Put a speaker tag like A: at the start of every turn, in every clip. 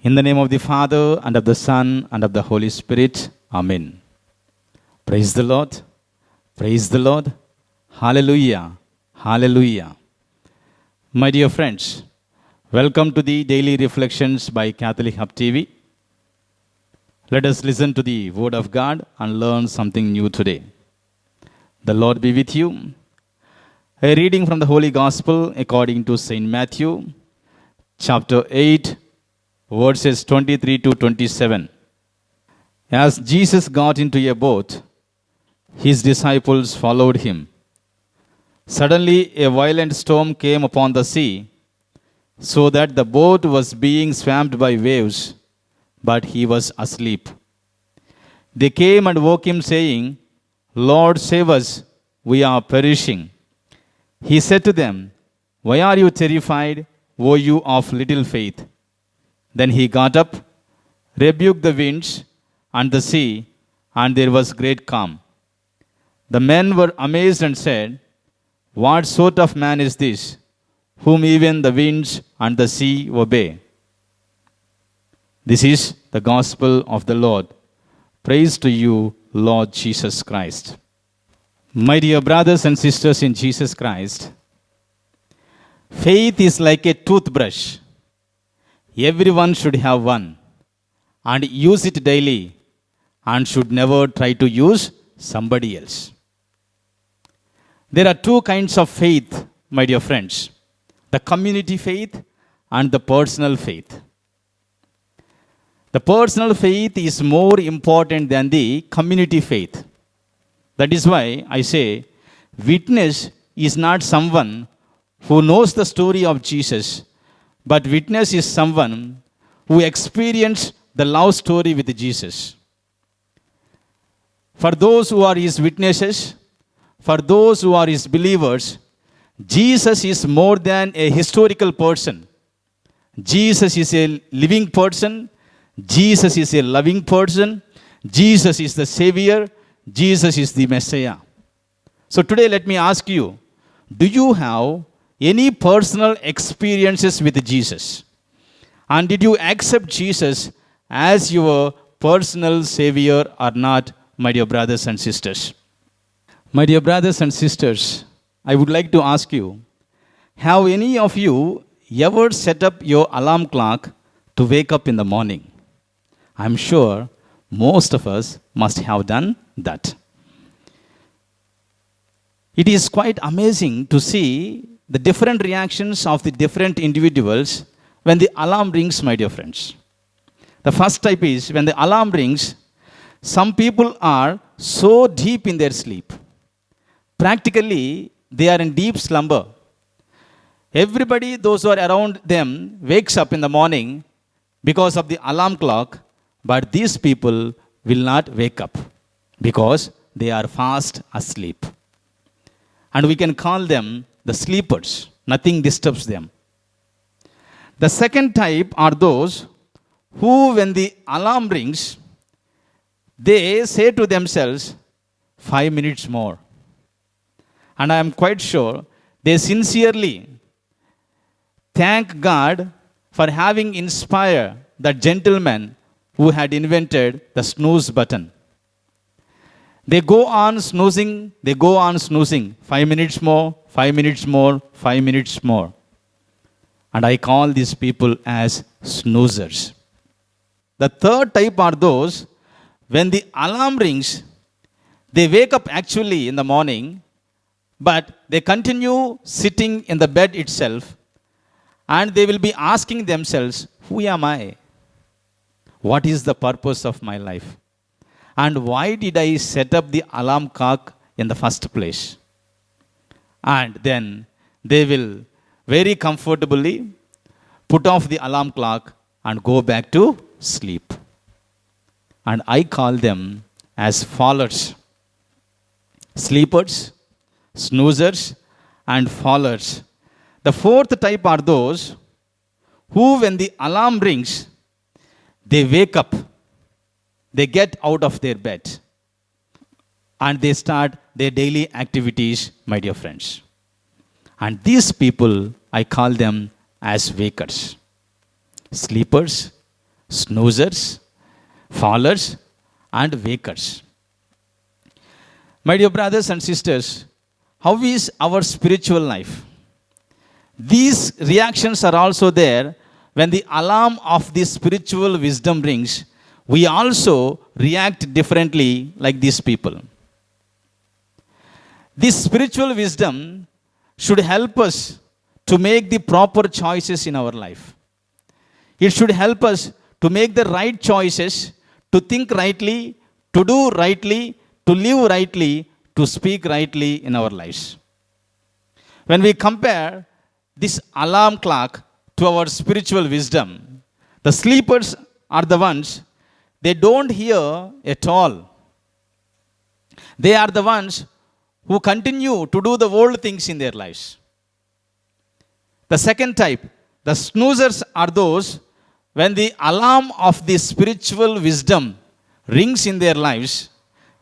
A: In the name of the Father, and of the Son, and of the Holy Spirit. Amen. Praise the Lord. Praise the Lord. Hallelujah. Hallelujah. My dear friends, welcome to the Daily Reflections by Catholic Hub TV. Let us listen to the Word of God and learn something new today. The Lord be with you. A reading from the Holy Gospel according to St. Matthew, chapter 8, verses 23 to 27. As Jesus got into a boat, his disciples followed him. Suddenly, a violent storm came upon the sea, so that the boat was being swamped by waves, but he was asleep. They came and woke him, saying, "Lord, save us, we are perishing." He said to them, "Why are you terrified, O you of little faith?" Then he got up, rebuked the winds and the sea, and there was great calm. The men were amazed and said, "What sort of man is this, whom even the winds and the sea obey?" This is the gospel of the Lord. Praise to you, Lord Jesus Christ. My dear brothers and sisters in Jesus Christ, faith is like a toothbrush. Everyone should have one and use it daily and should never try to use somebody else. There are two kinds of faith, my dear friends, the community faith and the personal faith. The personal faith is more important than the community faith. That is why I say, witness is not someone who knows the story of Jesus, but witness is someone who experienced the love story with Jesus. For those who are his witnesses, for those who are his believers, Jesus is more than a historical person. Jesus is a living person. Jesus is a loving person. Jesus is the Savior. Jesus is the Messiah. So today let me ask you, do you have any personal experiences with Jesus? And did you accept Jesus as your personal Savior or not, my dear brothers and sisters? My dear brothers and sisters, I would like to ask you, have any of you ever set up your alarm clock to wake up in the morning? I'm sure most of us must have done that. It is quite amazing to see the different reactions of the different individuals when the alarm rings, my dear friends. The first type is when the alarm rings, some people are so deep in their sleep. Practically, they are in deep slumber. Everybody, those who are around them, wakes up in the morning because of the alarm clock, but these people will not wake up because they are fast asleep. And we can call them the sleepers. Nothing disturbs them. The second type are those who, when the alarm rings, they say to themselves, 5 minutes more. And I am quite sure they sincerely thank God for having inspired the gentleman who had invented the snooze button. They go on snoozing, 5 minutes more, 5 minutes more, 5 minutes more. And I call these people as snoozers. The third type are those, when the alarm rings, they wake up actually in the morning, but they continue sitting in the bed itself, and they will be asking themselves, who am I? What is the purpose of my life? And why did I set up the alarm clock in the first place? And then they will very comfortably put off the alarm clock and go back to sleep. And I call them as fallers. Sleepers, snoozers, and fallers. The fourth type are those who, when the alarm rings, they wake up. They get out of their bed and they start their daily activities, my dear friends. And these people, I call them as wakers. Sleepers, snoozers, fallers, and wakers. My dear brothers and sisters, how is our spiritual life? These reactions are also there when the alarm of the spiritual wisdom rings. We also react differently like these people. This spiritual wisdom should help us to make the proper choices in our life. It should help us to make the right choices, to think rightly, to do rightly, to live rightly, to speak rightly in our lives. When we compare this alarm clock to our spiritual wisdom, the sleepers are the ones, they don't hear at all. They are the ones who continue to do the old things in their lives. The second type, the snoozers, are those when the alarm of the spiritual wisdom rings in their lives.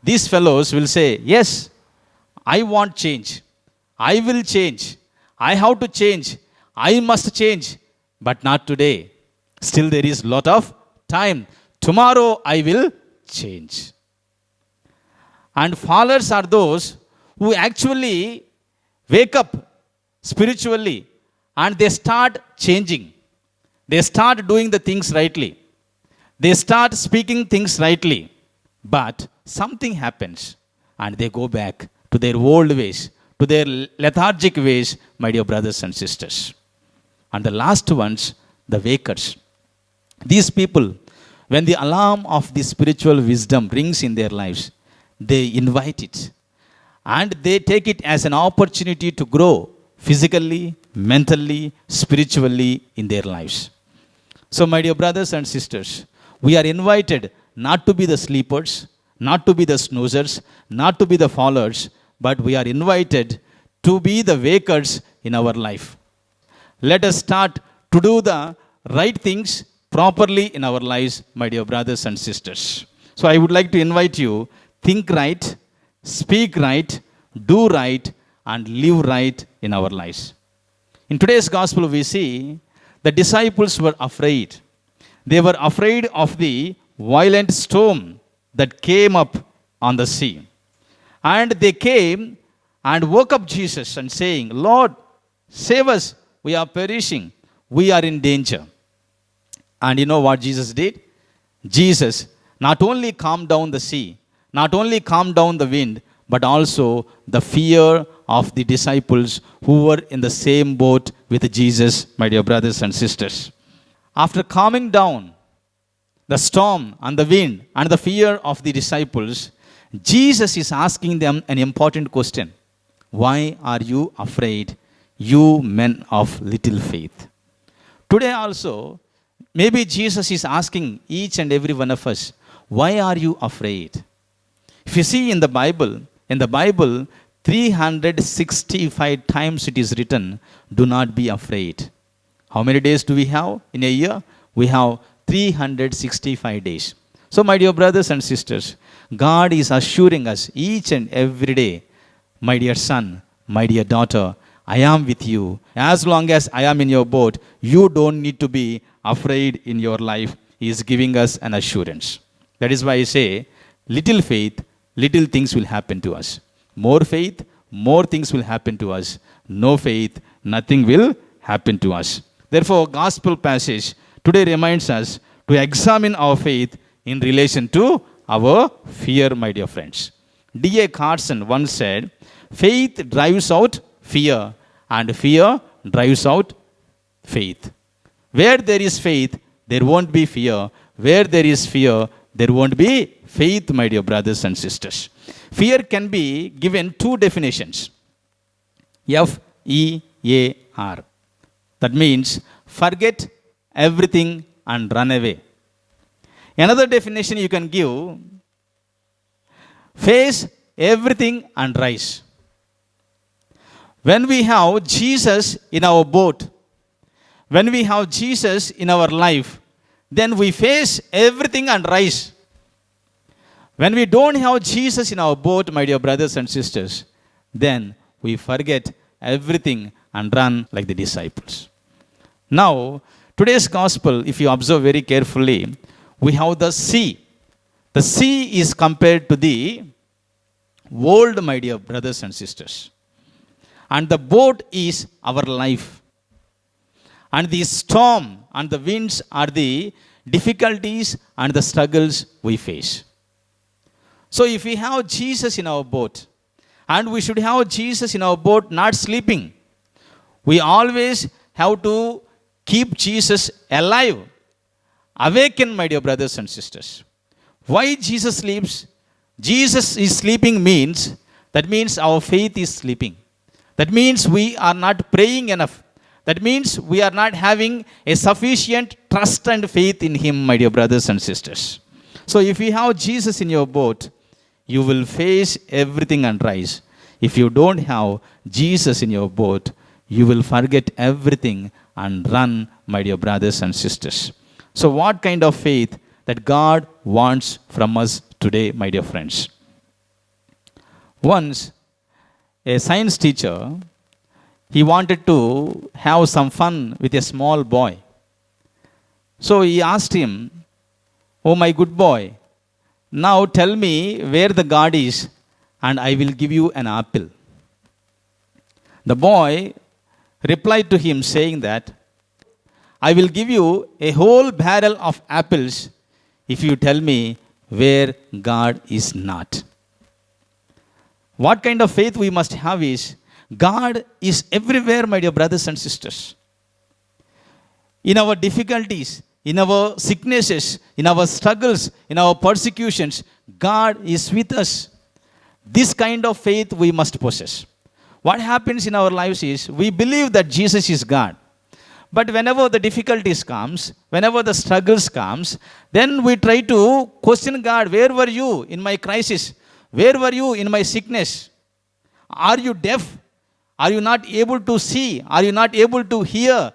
A: These fellows will say, yes, I want change. I will change. I have to change. I must change. But not today. Still there is lot of time. Tomorrow I will change. And followers are those who actually wake up spiritually and they start changing. They start doing the things rightly. They start speaking things rightly. But something happens and they go back to their old ways, to their lethargic ways, my dear brothers and sisters. And the last ones, the wakers. These people, when the alarm of the spiritual wisdom rings in their lives, they invite it. And they take it as an opportunity to grow physically, mentally, spiritually in their lives. So, my dear brothers and sisters, we are invited not to be the sleepers, not to be the snoozers, not to be the followers, but we are invited to be the wakers in our life. Let us start to do the right things properly in our lives, my dear brothers and sisters. So, I would like to invite you, think right, speak right, do right, and live right in our lives. In today's gospel, we see the disciples were afraid. They were afraid of the violent storm that came up on the sea. And they came and woke up Jesus and saying, Lord, save us. We are perishing. We are in danger. And you know what Jesus did? Jesus not only calmed down the sea, not only calmed down the wind, but also the fear of the disciples who were in the same boat with Jesus, my dear brothers and sisters. After calming down the storm and the wind and the fear of the disciples, Jesus is asking them an important question. Why are you afraid, you men of little faith? Today also, maybe Jesus is asking each and every one of us, why are you afraid? If you see in the Bible, 365 times it is written, do not be afraid. How many days do we have in a year? We have 365 days. So, my dear brothers and sisters, God is assuring us each and every day, my dear son, my dear daughter, I am with you. As long as I am in your boat, you don't need to be afraid in your life. He is giving us an assurance. That is why I say, little faith, little things will happen to us. More faith, more things will happen to us. No faith, nothing will happen to us. Therefore, gospel passage today reminds us to examine our faith in relation to our fear, my dear friends. D.A. Carson once said, faith drives out fear and fear drives out faith. Where there is faith, there won't be fear. Where there is fear, there won't be faith, my dear brothers and sisters. Fear can be given two definitions. F-E-A-R. That means forget everything and run away. Another definition you can give, face everything and rise. When we have Jesus in our boat, when we have Jesus in our life, then we face everything and rise. When we don't have Jesus in our boat, my dear brothers and sisters, then we forget everything and run like the disciples. Now, Today's gospel, if you observe very carefully, we have the sea. The sea is compared to the world, my dear brothers and sisters. And the boat is our life. And the storm and the winds are the difficulties and the struggles we face. So if we have Jesus in our boat, and we should have Jesus in our boat not sleeping, we always have to keep Jesus alive. Awaken, my dear brothers and sisters. Why Jesus sleeps? Jesus is sleeping that means our faith is sleeping. That means we are not praying enough. That means we are not having a sufficient trust and faith in Him, my dear brothers and sisters. So if you have Jesus in your boat, you will face everything and rise. If you don't have Jesus in your boat, you will forget everything and run, my dear brothers and sisters. So what kind of faith that God wants from us today, my dear friends? Once, a science teacher, he wanted to have some fun with a small boy. So he asked him, "Oh, my good boy, now tell me where the God is, and I will give you an apple." The boy replied to him saying that, "I will give you a whole barrel of apples if you tell me where God is not." What kind of faith we must have is, God is everywhere, my dear brothers and sisters. In our difficulties, in our sicknesses, in our struggles, in our persecutions, God is with us. This kind of faith we must possess. What happens in our lives is, we believe that Jesus is God. But whenever the difficulties comes, whenever the struggles comes, then we try to question God, where were you in my crisis? Where were you in my sickness? Are you deaf? Are you not able to see? Are you not able to hear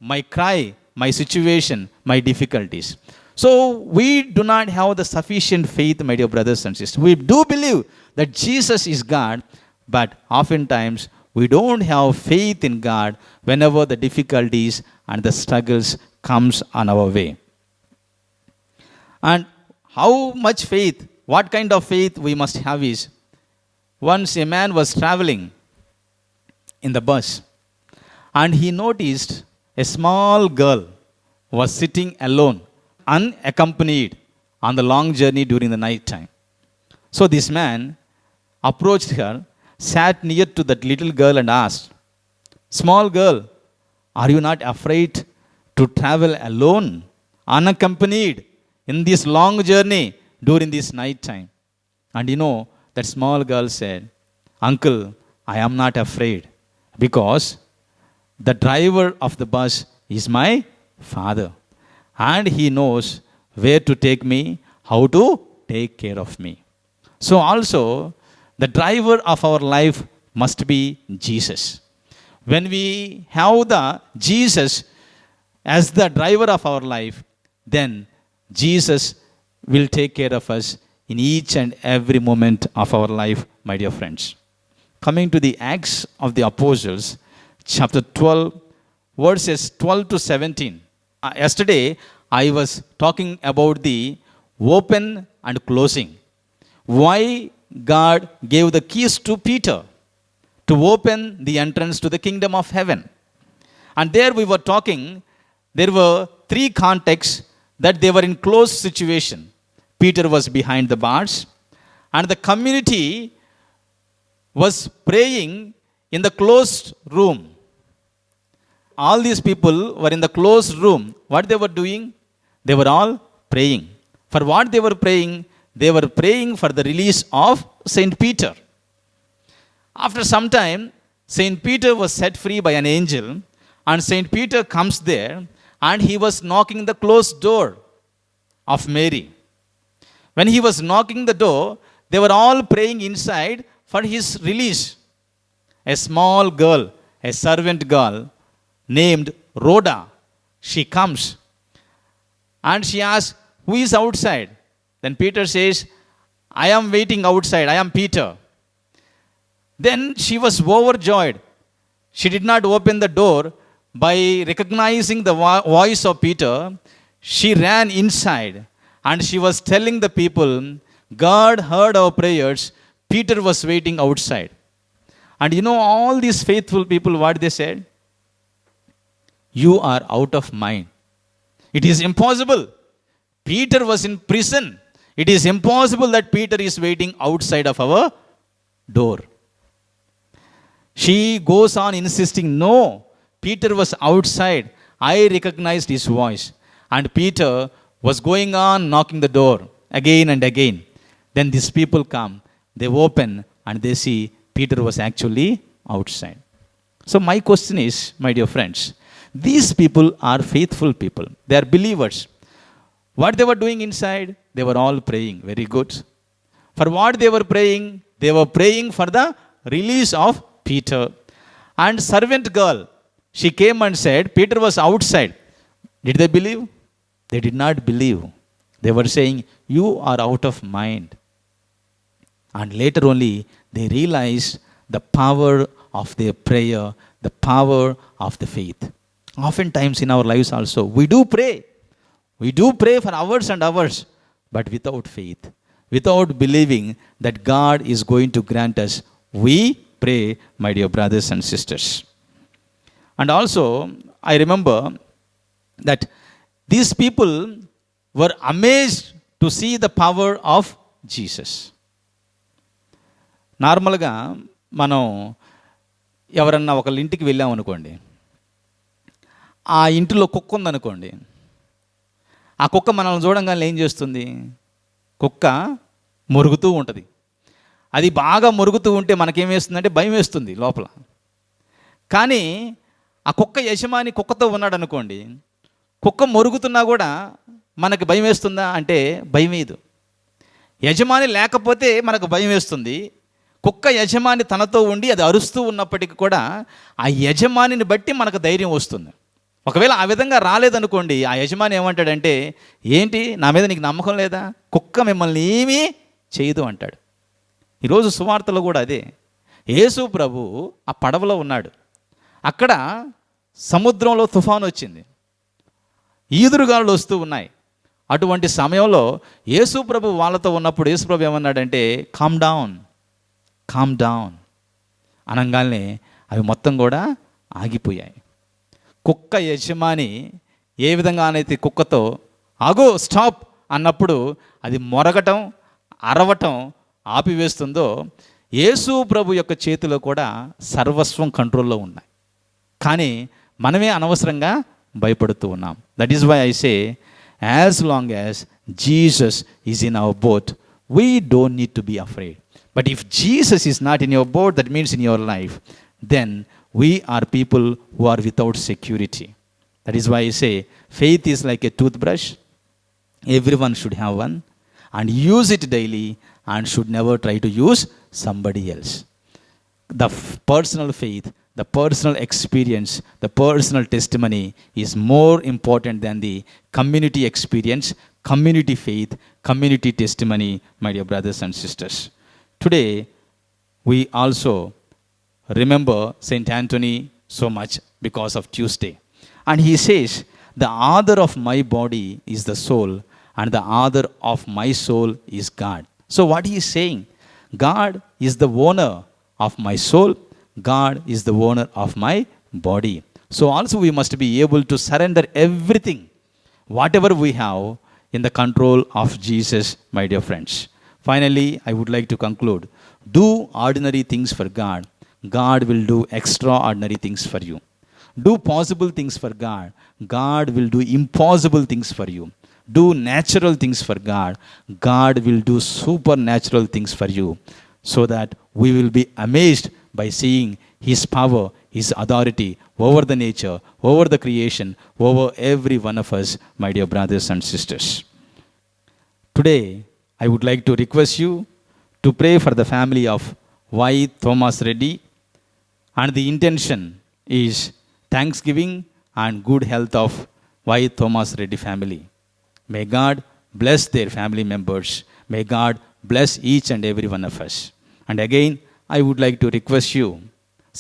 A: my cry, my situation, my difficulties? So we do not have the sufficient faith, my dear brothers and sisters. We do believe that Jesus is God, but oftentimes we don't have faith in God whenever the difficulties and the struggles comes on our way. And how much faith, what kind of faith we must have is, once a man was traveling in the bus, and he noticed a small girl was sitting alone, unaccompanied, on the long journey during the night time. So this man approached her, sat near to that little girl and asked, "Small girl, are you not afraid to travel alone, unaccompanied, in this long journey during this night time?" And that small girl said, "Uncle, I am not afraid, because the driver of the bus is my father, and he knows where to take me, how to take care of me." So also, the driver of our life must be Jesus. When we have the Jesus as the driver of our life, then Jesus will take care of us in each and every moment of our life, my dear friends. Coming to the Acts of the Apostles, chapter 12, verses 12 to 17. Yesterday, I was talking about the open and closing. Why God gave the keys to Peter to open the entrance to the kingdom of heaven. And there we were talking, there were three contexts that they were in closed situation. Peter was behind the bars, and the community was praying in the closed room. All these people were in the closed room. What they were doing? They were all praying. For what they were praying? They were praying for the release of Saint Peter. After some time, Saint Peter was set free by an angel, and Saint Peter comes there, and he was knocking the closed door of Mary. When he was knocking the door, they were all praying inside for his release. A small girl, a servant girl named Rhoda, she comes and she asks, "Who is outside?" Then Peter says, "I am waiting outside. I am Peter." Then she was overjoyed. She did not open the door, by recognizing the voice of Peter, she ran inside and she was telling the people, God heard our prayers. Peter was waiting outside. And you know, all these faithful people, what they said? You are out of mind. It is impossible. Peter was in prison. It is impossible that Peter is waiting outside of our door. She goes on insisting, no, Peter was outside. I recognized his voice. And Peter was going on knocking the door again and again. Then these people come, they open, and they see Peter was actually outside. So my question is, my dear friends, these people are faithful people. They are believers. What they were doing inside? They were all praying. Very good. For what they were praying? They were praying for the release of Peter. And servant girl, she came and said, Peter was outside. Did they believe? They did not believe. They were saying, you are out of mind. And later only they realized the power of their prayer, the power of the faith. Oftentimes in our lives also, we do pray. We do pray for hours and hours, but without faith, without believing that God is going to grant us. We pray, my dear brothers and sisters. And also, I remember that these people were amazed to see the power of Jesus. నార్మల్గా మనం ఎవరన్నా ఒకళ్ళ ఇంటికి వెళ్ళామనుకోండి, ఆ ఇంటిలో కుక్క ఉందనుకోండి, ఆ కుక్క మనల్ని చూడంగానే ఏం చేస్తుంది? కుక్క మొరుగుతూ ఉంటుంది. అది బాగా మొరుగుతూ ఉంటే మనకేం వేస్తుందంటే భయం వేస్తుంది లోపల. కానీ ఆ కుక్క యజమాని కుక్కతో ఉన్నాడు అనుకోండి, కుక్క మొరుగుతున్నా కూడా మనకు భయం వేస్తుందా అంటే భయం వేయదు. యజమాని లేకపోతే మనకు భయం వేస్తుంది. కుక్క యజమాని తనతో ఉండి అది అరుస్తూ ఉన్నప్పటికీ కూడా ఆ యజమానిని బట్టి మనకు ధైర్యం వస్తుంది. ఒకవేళ ఆ విధంగా రాలేదనుకోండి, ఆ యజమాని ఏమంటాడంటే, ఏంటి నా మీద నీకు నమ్మకం లేదా? కుక్క మిమ్మల్ని ఏమీ చేయదు అంటాడు. ఈరోజు సువార్తలో కూడా అదే. యేసు ప్రభు ఆ పడవలో ఉన్నాడు. అక్కడ సముద్రంలో తుఫాను వచ్చింది, ఈదురుగాలు వస్తూ ఉన్నాయి. అటువంటి సమయంలో యేసు ప్రభు వాళ్ళతో ఉన్నప్పుడు యేసు ప్రభు ఏమన్నాడంటే, కామ్ డౌన్, కామ్ డౌన్ అనగానే అవి మొత్తం కూడా ఆగిపోయాయి. కుక్క యజమాని ఏ విధంగానైతే కుక్కతో ఆగో స్టాప్ అన్నప్పుడు అది మొరగటం, అరవటం ఆపివేస్తుందో, యేసు ప్రభు యొక్క చేతిలో కూడా సర్వస్వం కంట్రోల్లో ఉన్నాయి. కానీ మనమే అనవసరంగా భయపడుతూ ఉన్నాం. That is why I say, as long as Jesus is in our boat, we don't need to be afraid. But if Jesus is not in your boat, that means in your life, then we are people who are without security. That is why I say, faith is like a toothbrush. Everyone should have one and use it daily and should never try to use somebody else. The personal faith, the personal experience, the personal testimony is more important than the community experience, community faith, community testimony, my dear brothers and sisters. Today, we also remember Saint Anthony so much because of Tuesday. And he says, the author of my body is the soul, and the author of my soul is God. So what he is saying, God is the owner of my soul, God is the owner of my body. So also we must be able to surrender everything, whatever we have, in the control of Jesus, my dear friends. Finally, I would like to conclude. Do ordinary things for God. God will do extraordinary things for you. Do possible things for God. God will do impossible things for you. Do natural things for God. God will do supernatural things for you, so that we will be amazed by seeing His power, His authority over the nature, over the creation, over every one of us, my dear brothers and sisters. Today, I would like to request you to pray for the family of Y. Thomas Reddy, and the intention is thanksgiving and good health of Y. Thomas Reddy family. May God bless their family members. May God bless each and every one of us. And again, I would like to request you,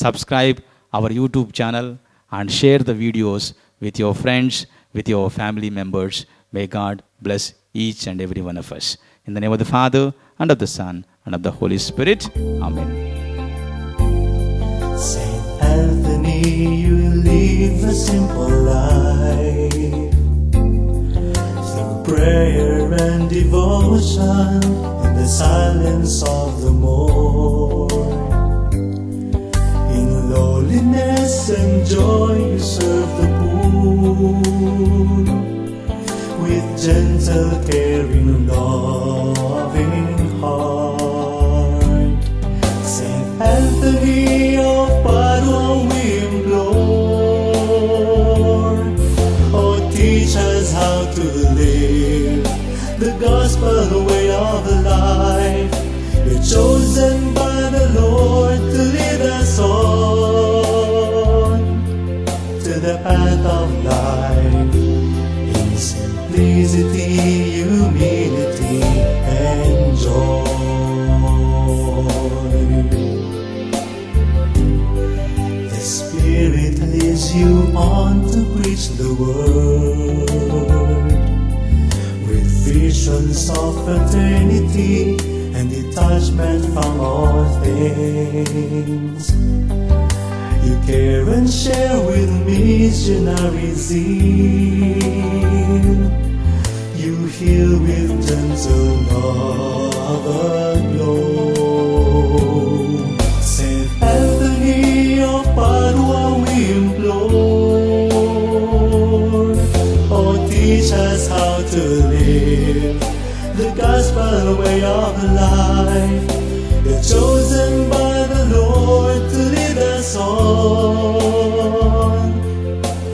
A: subscribe our YouTube channel and share the videos with your friends, with your family members. May God bless each and every one of us. In the name of the Father, and of the Son, and of the Holy Spirit. Amen.
B: Saint Anthony, you live a simple life through prayer and devotion in the silence of the morn. In lowliness and joy you serve the poor, with gentle, caring, loving heart. Saint Anthony of Padua, we implore, oh, teach us how to live the gospel way of life. You're chosen by the Lord to lead us on to the path of life, in simplicity, humility, and joy. The Spirit leads you on to preach the word, with visions of eternity and detachment from all things. You care and share with missionary zeal. You heal with gentle love aglow. Saint Anthony of Padua, we implore, oh, teach us how to live the gospel way of life. You're chosen by the Lord to lead us on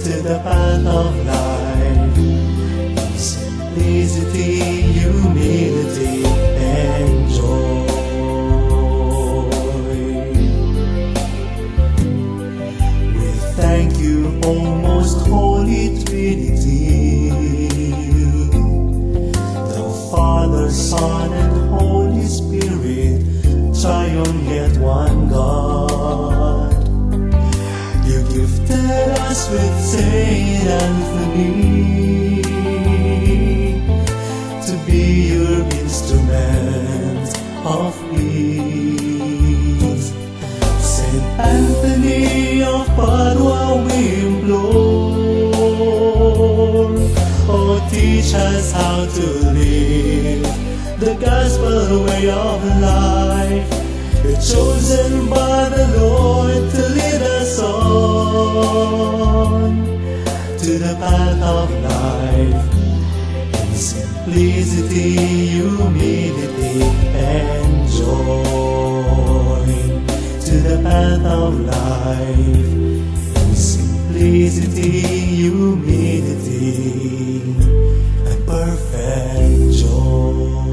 B: to the path of life, in simplicity, humility, and joy. We thank you, O most holy Trinity, the Father, Son, and Holy Spirit, triune yet one God. You gifted us with Saint Anthony to be your instrument of peace. Saint Anthony of Padua, we implore, oh, teach us how to live the gospel way of life. You're chosen by the Lord to lead us on to the path of life, in simplicity, humility, and joy. To the path of life, in simplicity, humility, and perfect joy.